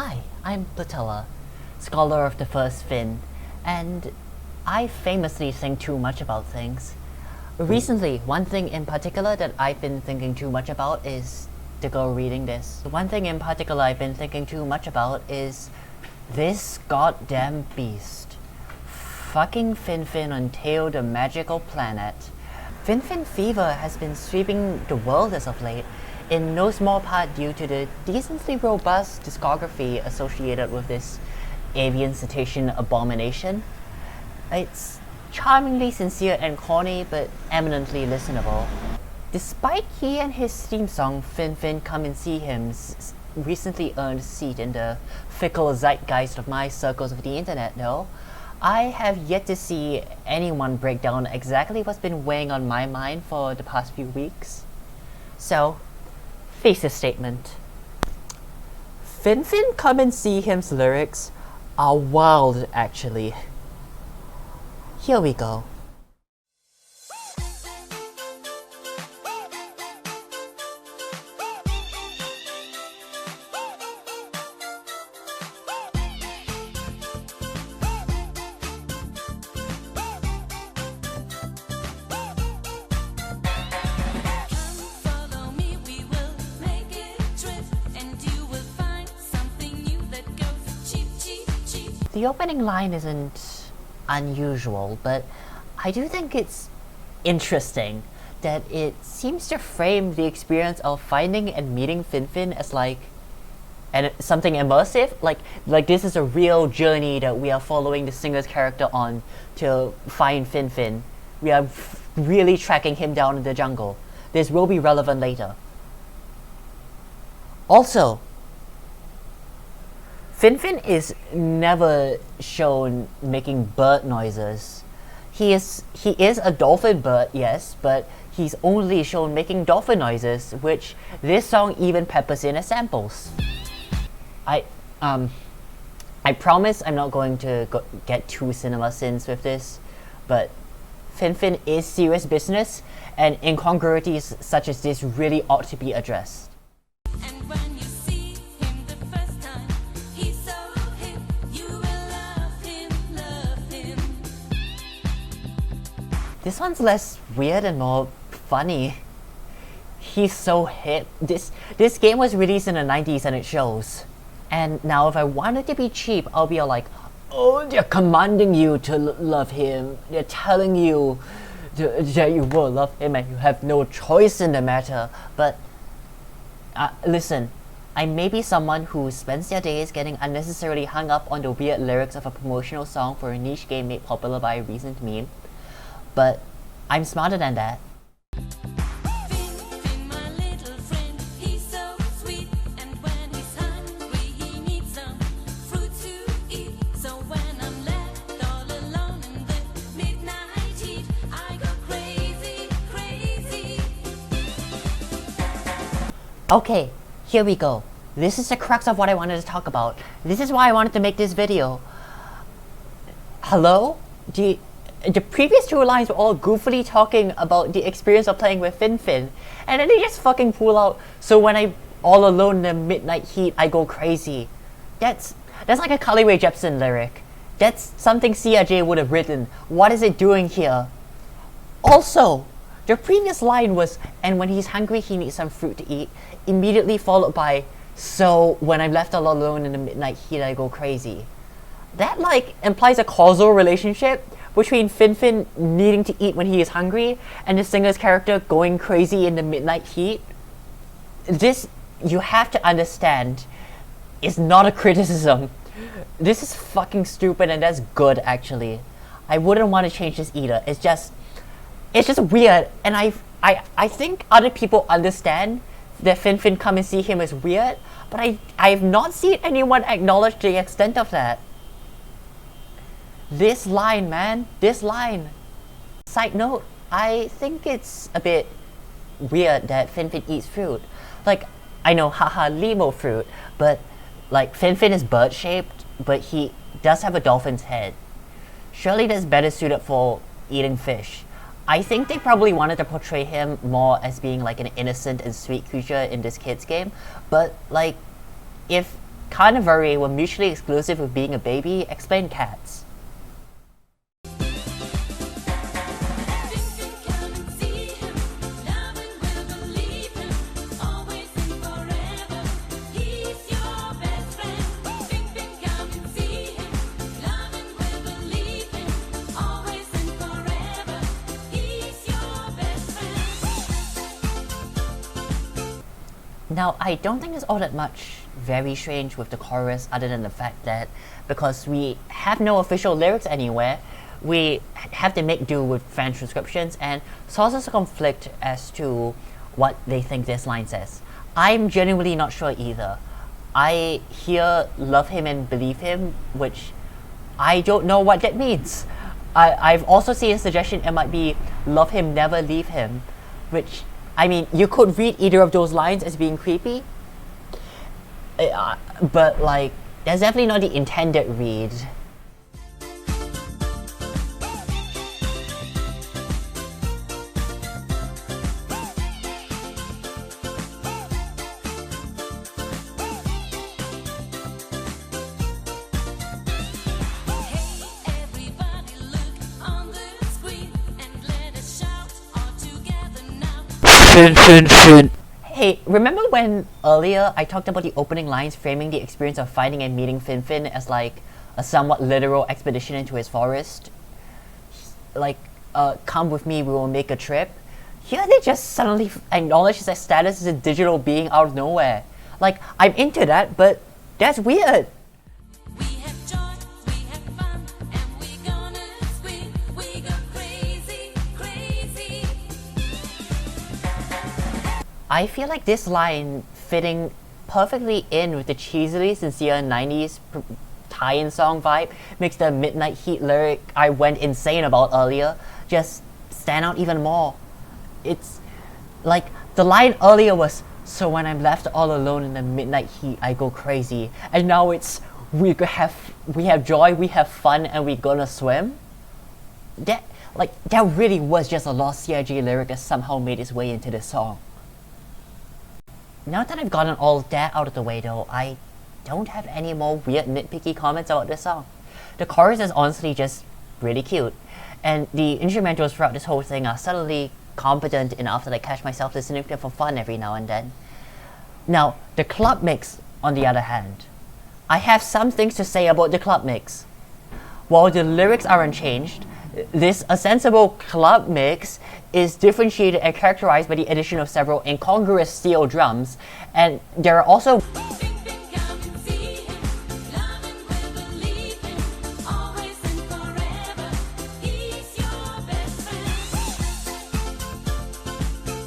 Hi, I'm Platella, scholar of the first Fin, and I famously think too much about things. Recently, one thing in particular that I've been thinking too much about is the girl reading this. One thing in particular I've been thinking too much about is this goddamn beast. Fucking Finfin on Teo the Magical Planet. Finfin fever has been sweeping the world as of late, in no small part due to the decently robust discography associated with this avian cetacean abomination. It's charmingly sincere and corny, but eminently listenable. Despite he and his theme song Finfin Come and See Him's recently earned seat in the fickle zeitgeist of my circles of the internet though, I have yet to see anyone break down exactly what's been weighing on my mind for the past few weeks. So, thesis statement. Finfin Come and See Him's lyrics are wild, actually. Here we go. The opening line isn't unusual, but I do think it's interesting that it seems to frame the experience of finding and meeting Finfin as something immersive. Like this is a real journey that we are following the singer's character on to find Finfin. We are really tracking him down in the jungle. This will be relevant later. Also, Finfin is never shown making bird noises. He is a dolphin bird, yes, but he's only shown making dolphin noises, which this song even peppers in as samples. I promise I'm not going to get too cinema sins with this, but Finfin is serious business, and incongruities such as this really ought to be addressed. This one's less weird and more funny. He's so hip. This game was released in the 90s and it shows. And now if I wanted to be cheap, I'll be all like, oh, they're commanding you to love him. They're telling you that you will love him and you have no choice in the matter. But listen, I may be someone who spends their days getting unnecessarily hung up on the weird lyrics of a promotional song for a niche game made popular by a recent meme. But I'm smarter than that. Okay, here we go. This is the crux of what I wanted to talk about. This is why I wanted to make this video. Hello? The previous two lines were all goofily talking about the experience of playing with Finfin, and then they just fucking pull out, so when I'm all alone in the midnight heat, I go crazy. That's like a Carly Rae Jepsen lyric. That's something CRJ would have written. What is it doing here? Also, the previous line was, and when he's hungry, he needs some fruit to eat, immediately followed by, so when I'm left all alone in the midnight heat, I go crazy. That implies a causal relationship between Finfin needing to eat when he is hungry and the singer's character going crazy in the midnight heat. This, you have to understand, is not a criticism. This is fucking stupid and that's good actually. I wouldn't want to change this either. It's just weird, and I think other people understand that Finfin Come and See Him is weird, but I have not seen anyone acknowledge the extent of that. This line, man, this line. Side note, I think it's a bit weird that Finfin eats fruit. I know, haha, limo fruit, but Finfin is bird-shaped, but he does have a dolphin's head. Surely that's better suited for eating fish. I think they probably wanted to portray him more as being an innocent and sweet creature in this kid's game, but if carnivore were mutually exclusive with being a baby, explain cats. Now, I don't think there's all that much very strange with the chorus other than the fact that because we have no official lyrics anywhere, we have to make do with fan transcriptions and sources conflict as to what they think this line says. I'm genuinely not sure either. I hear love him and believe him, which I don't know what that means. I've also seen a suggestion it might be love him, never leave him, which I mean, you could read either of those lines as being creepy, but like, that's definitely not the intended read. Hey, remember when earlier I talked about the opening lines framing the experience of finding and meeting Fin as like a somewhat literal expedition into his forest? Like, come with me, we will make a trip. Here they just suddenly acknowledge his status as a digital being out of nowhere. Like, I'm into that, but that's weird. I feel like this line fitting perfectly in with the cheesily sincere 90s tie-in song vibe makes the Midnight Heat lyric I went insane about earlier just stand out even more. It's like the line earlier was, so when I'm left all alone in the midnight heat I go crazy, and now it's we have joy, we have fun, and we gonna swim. That really was just a lost CIG lyric that somehow made its way into this song. Now that I've gotten all that out of the way though, I don't have any more weird nitpicky comments about this song. The chorus is honestly just really cute, and the instrumentals throughout this whole thing are subtly competent enough that I catch myself listening to them for fun every now and then. Now, the club mix, on the other hand, I have some things to say about the club mix. While the lyrics are unchanged, this ostensible club mix is differentiated and characterized by the addition of several incongruous steel drums, and there are also